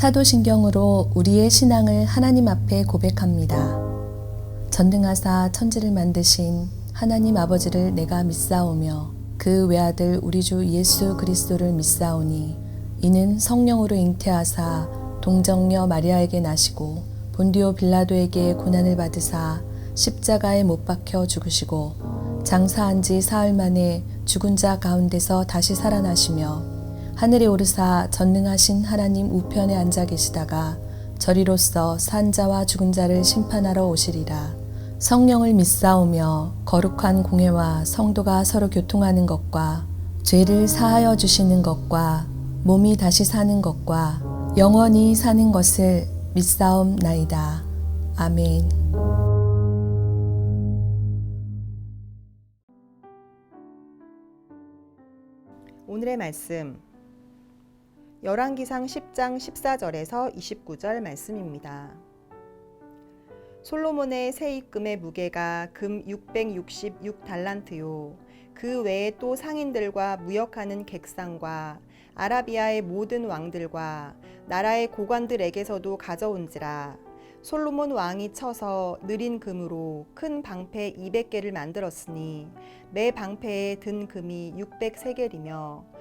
사도신경으로 우리의 신앙을 하나님 앞에 고백합니다. 전능하사 천지를 만드신 하나님 아버지를 내가 믿사오며 그 외아들 우리 주 예수 그리스도를 믿사오니 이는 성령으로 잉태하사 동정녀 마리아에게 나시고 본디오 빌라도에게 고난을 받으사 십자가에 못 박혀 죽으시고 장사한 지 사흘 만에 죽은 자 가운데서 다시 살아나시며 하늘에 오르사 전능하신 하나님 우편에 앉아 계시다가 저리로서 산 자와 죽은 자를 심판하러 오시리라. 성령을 믿사오며 거룩한 공회와 성도가 서로 교통하는 것과 죄를 사하여 주시는 것과 몸이 다시 사는 것과 영원히 사는 것을 믿사옵나이다. 아멘. 오늘의 말씀 열왕기상 10장 14절에서 29절 말씀입니다. 솔로몬의 세입금의 무게가 금 666달란트요. 그 외에 또 상인들과 무역하는 객상과 아라비아의 모든 왕들과 나라의 고관들에게서도 가져온지라. 솔로몬 왕이 쳐서 느린 금으로 큰 방패 200개를 만들었으니 매 방패에 든 금이 600세겔이며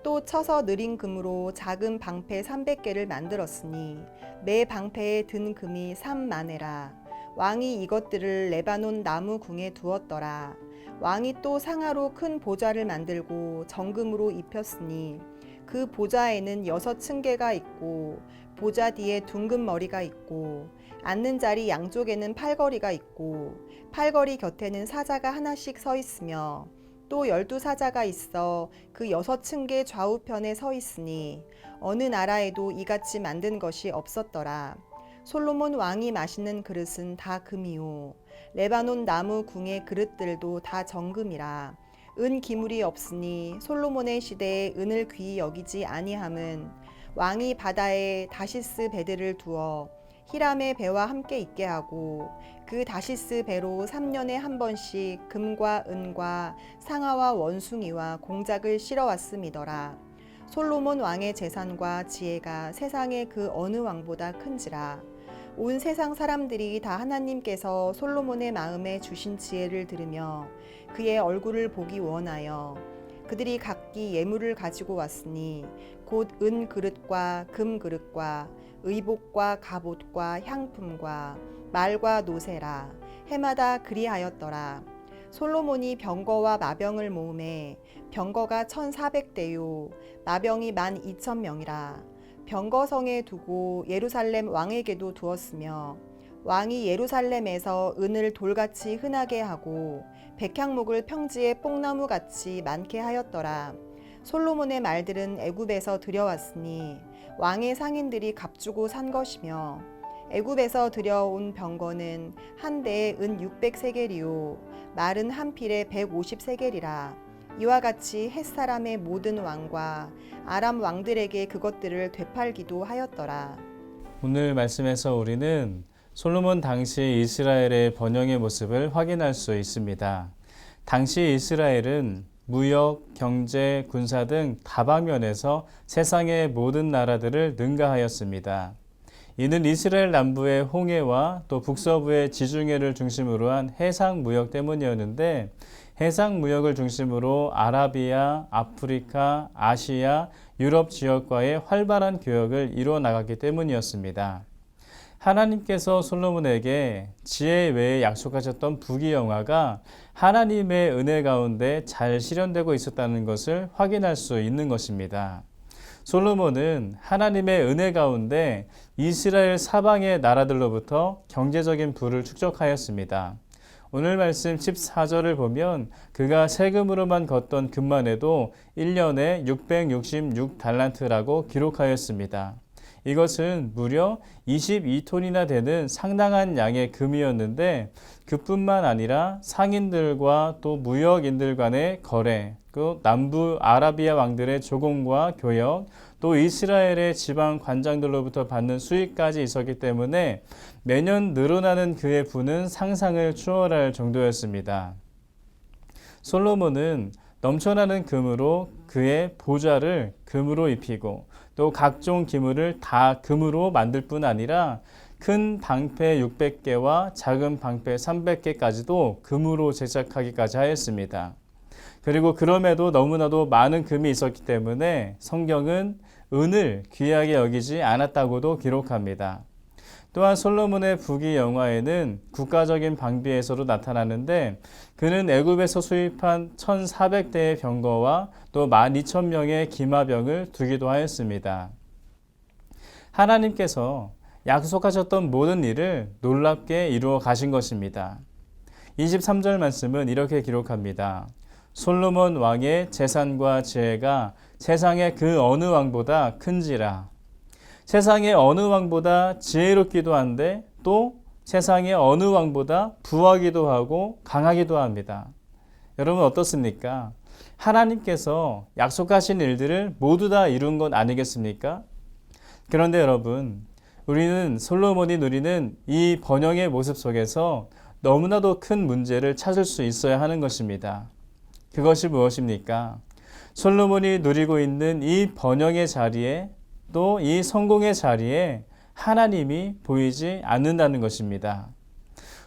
또 쳐서 느린 금으로 작은 방패 300개를 만들었으니 매 방패에 든 금이 3만에라. 왕이 이것들을 레바논 나무 궁에 두었더라. 왕이 또 상하로 큰 보좌를 만들고 정금으로 입혔으니 그 보좌에는 6층계가 있고 보좌 뒤에 둥근 머리가 있고 앉는 자리 양쪽에는 팔걸이가 있고 팔걸이 곁에는 사자가 하나씩 서 있으며 또 12사자가 있어 그 6층계 좌우편에 서 있으니 어느 나라에도 이같이 만든 것이 없었더라. 솔로몬 왕이 마시는 그릇은 다 금이요 레바논 나무 궁의 그릇들도 다 정금이라. 은 기물이 없으니 솔로몬의 시대에 은을 귀히 여기지 아니함은 왕이 바다에 다시스 배들을 두어 히람의 배와 함께 있게 하고 그 다시스 배로 3년에 한 번씩 금과 은과 상아와 원숭이와 공작을 실어왔음이더라. 솔로몬 왕의 재산과 지혜가 세상의 그 어느 왕보다 큰지라. 온 세상 사람들이 다 하나님께서 솔로몬의 마음에 주신 지혜를 들으며 그의 얼굴을 보기 원하여 그들이 각기 예물을 가지고 왔으니 곧 은 그릇과 금 그릇과 의복과 갑옷과 향품과 말과 노새라. 해마다 그리하였더라. 솔로몬이 병거와 마병을 모으매 병거가 1400대요 마병이 12,000명이라. 병거성에 두고 예루살렘 왕에게도 두었으며 왕이 예루살렘에서 은을 돌같이 흔하게 하고 백향목을 평지에 뽕나무같이 많게 하였더라. 솔로몬의 말들은 애굽에서 들여왔으니 왕의 상인들이 값주고 산 것이며 애굽에서 들여온 병거는 한 대에 은 600세겔이요 말은 한 필에 150세겔이라. 이와 같이 헷사람의 모든 왕과 아람 왕들에게 그것들을 되팔기도 하였더라. 오늘 말씀에서 우리는 솔로몬 당시 이스라엘의 번영의 모습을 확인할 수 있습니다. 당시 이스라엘은 무역, 경제, 군사 등 다방면에서 세상의 모든 나라들을 능가하였습니다. 이는 이스라엘 남부의 홍해와 또 북서부의 지중해를 중심으로 한 해상 무역 때문이었는데 해상 무역을 중심으로 아라비아, 아프리카, 아시아, 유럽 지역과의 활발한 교역을 이루어 나갔기 때문이었습니다. 하나님께서 솔로몬에게 지혜 외에 약속하셨던 부귀영화가 하나님의 은혜 가운데 잘 실현되고 있었다는 것을 확인할 수 있는 것입니다. 솔로몬은 하나님의 은혜 가운데 이스라엘 사방의 나라들로부터 경제적인 부를 축적하였습니다. 오늘 말씀 14절을 보면 그가 세금으로만 걷던 금만 해도 1년에 666달란트라고 기록하였습니다. 이것은 무려 22톤이나 되는 상당한 양의 금이었는데 그뿐만 아니라 상인들과 또 무역인들 간의 거래, 그 남부 아라비아 왕들의 조공과 교역, 또 이스라엘의 지방 관장들로부터 받는 수익까지 있었기 때문에 매년 늘어나는 그의 부는 상상을 초월할 정도였습니다. 솔로몬은 넘쳐나는 금으로 그의 보좌를 금으로 입히고 또 각종 기물을 다 금으로 만들 뿐 아니라 큰 방패 600개와 작은 방패 300개까지도 금으로 제작하기까지 하였습니다. 그리고 그럼에도 너무나도 많은 금이 있었기 때문에 성경은 은을 귀하게 여기지 않았다고도 기록합니다. 또한 솔로몬의 부귀 영화에는 국가적인 방비에서도 나타나는데 그는 애굽에서 수입한 1,400대의 병거와 또 12,000명의 기마병을 두기도 하였습니다. 하나님께서 약속하셨던 모든 일을 놀랍게 이루어 가신 것입니다. 23절 말씀은 이렇게 기록합니다. 솔로몬 왕의 재산과 지혜가 세상의 그 어느 왕보다 큰지라. 세상의 어느 왕보다 지혜롭기도 한데 또 세상의 어느 왕보다 부하기도 하고 강하기도 합니다. 여러분 어떻습니까? 하나님께서 약속하신 일들을 모두 다 이룬 것 아니겠습니까? 그런데 여러분, 우리는 솔로몬이 누리는 이 번영의 모습 속에서 너무나도 큰 문제를 찾을 수 있어야 하는 것입니다. 그것이 무엇입니까? 솔로몬이 누리고 있는 이 번영의 자리에 또 이 성공의 자리에 하나님이 보이지 않는다는 것입니다.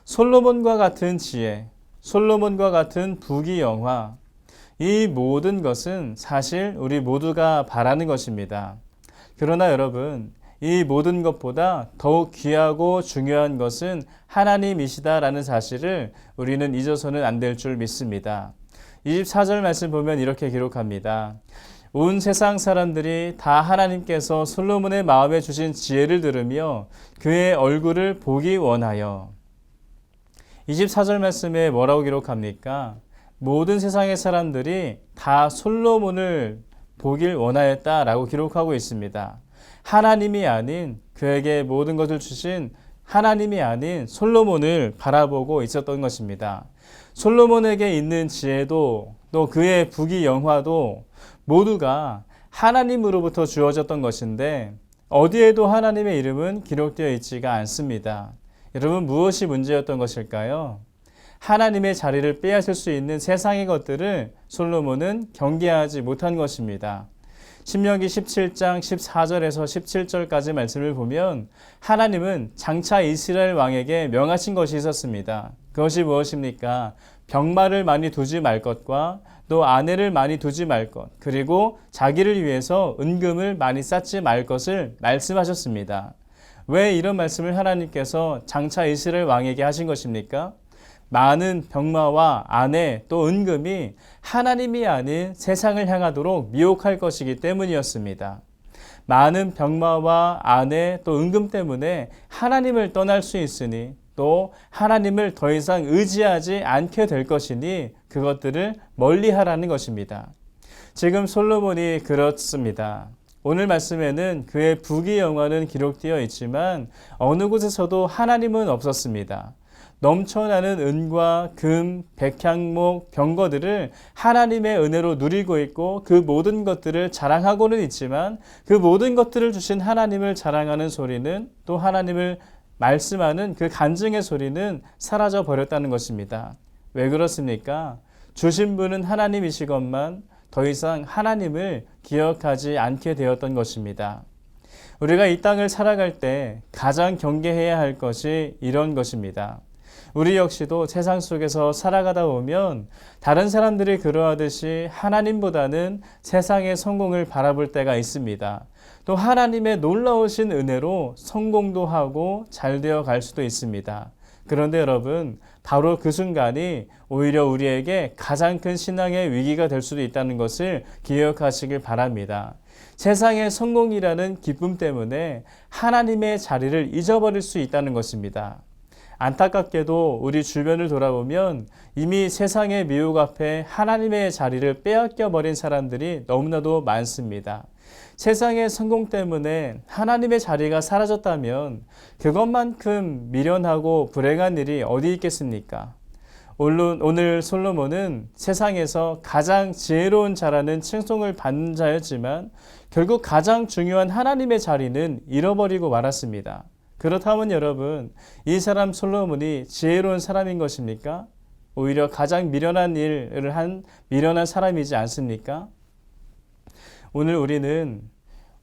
솔로몬과 같은 지혜, 솔로몬과 같은 부귀 영화, 이 모든 것은 사실 우리 모두가 바라는 것입니다. 그러나 여러분, 이 모든 것보다 더욱 귀하고 중요한 것은 하나님이시다라는 사실을 우리는 잊어서는 안 될 줄 믿습니다. 24절 말씀 보면 이렇게 기록합니다. 온 세상 사람들이 다 하나님께서 솔로몬의 마음에 주신 지혜를 들으며 그의 얼굴을 보기 원하여. 24절 말씀에 뭐라고 기록합니까? 모든 세상의 사람들이 다 솔로몬을 보길 원하였다라고 기록하고 있습니다. 하나님이 아닌 그에게 모든 것을 주신 하나님이 아닌 솔로몬을 바라보고 있었던 것입니다. 솔로몬에게 있는 지혜도 또 그의 부귀 영화도 모두가 하나님으로부터 주어졌던 것인데 어디에도 하나님의 이름은 기록되어 있지가 않습니다. 여러분 무엇이 문제였던 것일까요? 하나님의 자리를 빼앗을 수 있는 세상의 것들을 솔로몬은 경계하지 못한 것입니다. 신명기 17장 14절에서 17절까지 말씀을 보면 하나님은 장차 이스라엘 왕에게 명하신 것이 있었습니다. 그것이 무엇입니까? 병마를 많이 두지 말 것과 또 아내를 많이 두지 말 것, 그리고 자기를 위해서 은금을 많이 쌓지 말 것을 말씀하셨습니다. 왜 이런 말씀을 하나님께서 장차 이스라엘 왕에게 하신 것입니까? 많은 병마와 아내 또 은금이 하나님이 아닌 세상을 향하도록 미혹할 것이기 때문이었습니다. 많은 병마와 아내 또 은금 때문에 하나님을 떠날 수 있으니 또 하나님을 더 이상 의지하지 않게 될 것이니 그것들을 멀리하라는 것입니다. 지금 솔로몬이 그렇습니다. 오늘 말씀에는 그의 부귀 영화는 기록되어 있지만 어느 곳에서도 하나님은 없었습니다. 넘쳐나는 은과 금, 백향목, 병거들을 하나님의 은혜로 누리고 있고 그 모든 것들을 자랑하고는 있지만 그 모든 것들을 주신 하나님을 자랑하는 소리는 또 하나님을 말씀하는 그 간증의 소리는 사라져 버렸다는 것입니다. 왜 그렇습니까? 주신 분은 하나님이시건만 더 이상 하나님을 기억하지 않게 되었던 것입니다. 우리가 이 땅을 살아갈 때 가장 경계해야 할 것이 이런 것입니다. 우리 역시도 세상 속에서 살아가다 보면 다른 사람들이 그러하듯이 하나님보다는 세상의 성공을 바라볼 때가 있습니다. 또 하나님의 놀라우신 은혜로 성공도 하고 잘 되어 갈 수도 있습니다. 그런데 여러분, 바로 그 순간이 오히려 우리에게 가장 큰 신앙의 위기가 될 수도 있다는 것을 기억하시길 바랍니다. 세상의 성공이라는 기쁨 때문에 하나님의 자리를 잊어버릴 수 있다는 것입니다. 안타깝게도 우리 주변을 돌아보면 이미 세상의 미혹 앞에 하나님의 자리를 빼앗겨 버린 사람들이 너무나도 많습니다. 세상의 성공 때문에 하나님의 자리가 사라졌다면 그것만큼 미련하고 불행한 일이 어디 있겠습니까? 오늘 솔로몬은 세상에서 가장 지혜로운 자라는 칭송을 받는 자였지만 결국 가장 중요한 하나님의 자리는 잃어버리고 말았습니다. 그렇다면 여러분, 이 사람 솔로몬이 지혜로운 사람인 것입니까? 오히려 가장 미련한 일을 한 미련한 사람이지 않습니까? 오늘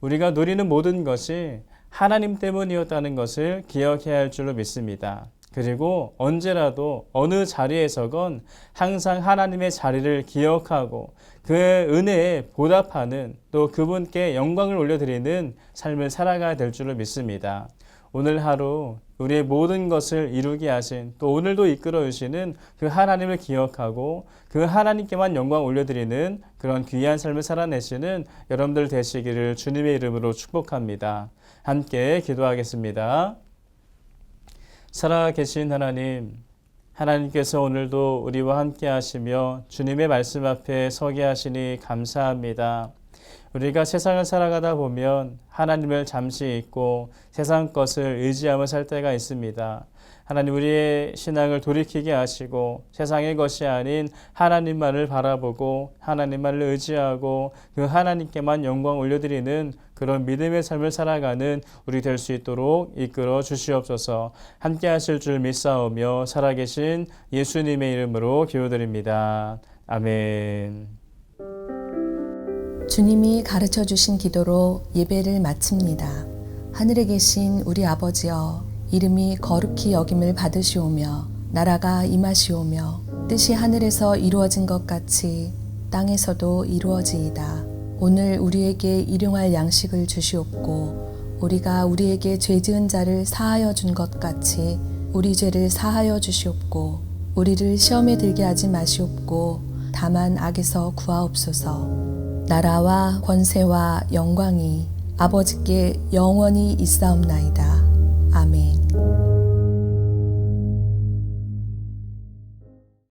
우리가 누리는 모든 것이 하나님 때문이었다는 것을 기억해야 할 줄로 믿습니다. 그리고 언제라도 어느 자리에서건 항상 하나님의 자리를 기억하고 그 은혜에 보답하는 또 그분께 영광을 올려드리는 삶을 살아가야 될 줄로 믿습니다. 오늘 하루 우리의 모든 것을 이루게 하신 또 오늘도 이끌어 주시는 그 하나님을 기억하고 그 하나님께만 영광 올려드리는 그런 귀한 삶을 살아내시는 여러분들 되시기를 주님의 이름으로 축복합니다. 함께 기도하겠습니다. 살아계신 하나님, 하나님께서 오늘도 우리와 함께 하시며 주님의 말씀 앞에 서게 하시니 감사합니다. 우리가 세상을 살아가다 보면 하나님을 잠시 잊고 세상 것을 의지하며 살 때가 있습니다. 하나님, 우리의 신앙을 돌이키게 하시고 세상의 것이 아닌 하나님만을 바라보고 하나님만을 의지하고 그 하나님께만 영광 올려드리는 그런 믿음의 삶을 살아가는 우리 될 수 있도록 이끌어 주시옵소서. 함께 하실 줄 믿사오며 살아계신 예수님의 이름으로 기도드립니다. 아멘. 주님이 가르쳐 주신 기도로 예배를 마칩니다. 하늘에 계신 우리 아버지여, 이름이 거룩히 여김을 받으시오며 나라가 임하시오며 뜻이 하늘에서 이루어진 것 같이 땅에서도 이루어지이다. 오늘 우리에게 일용할 양식을 주시옵고 우리가 우리에게 죄 지은 자를 사하여 준 것 같이 우리 죄를 사하여 주시옵고 우리를 시험에 들게 하지 마시옵고 다만 악에서 구하옵소서. 나라와 권세와 영광이 아버지께 영원히 있사옵나이다. 아멘.